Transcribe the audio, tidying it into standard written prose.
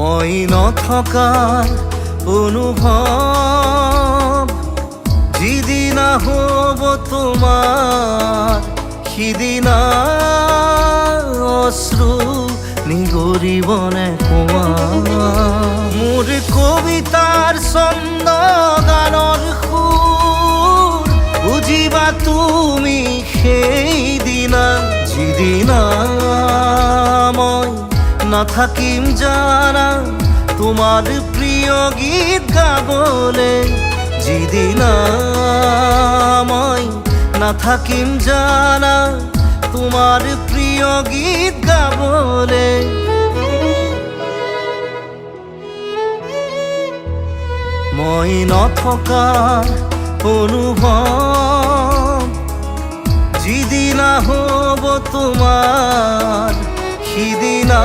মই নথকাৰ অনুভৱ যিদিনা হ'ব তোমাৰ সিদিনা অশ্ৰু নিগৰিবনে কোৱা মোৰ কবিতাৰ ছন্দ গানৰ সুৰ বুজিবা তুমি সেইদিনা যিদিনা মই নাথাকিম জানা তোমার প্রিয় গীত গাবলে যিদিনা মই নাথাকিম জানা তোমার প্রিয় গীত গাবলে মই নথকাৰ অনুভৱ যিদিনা হ'ব তোমাৰ সিদিনা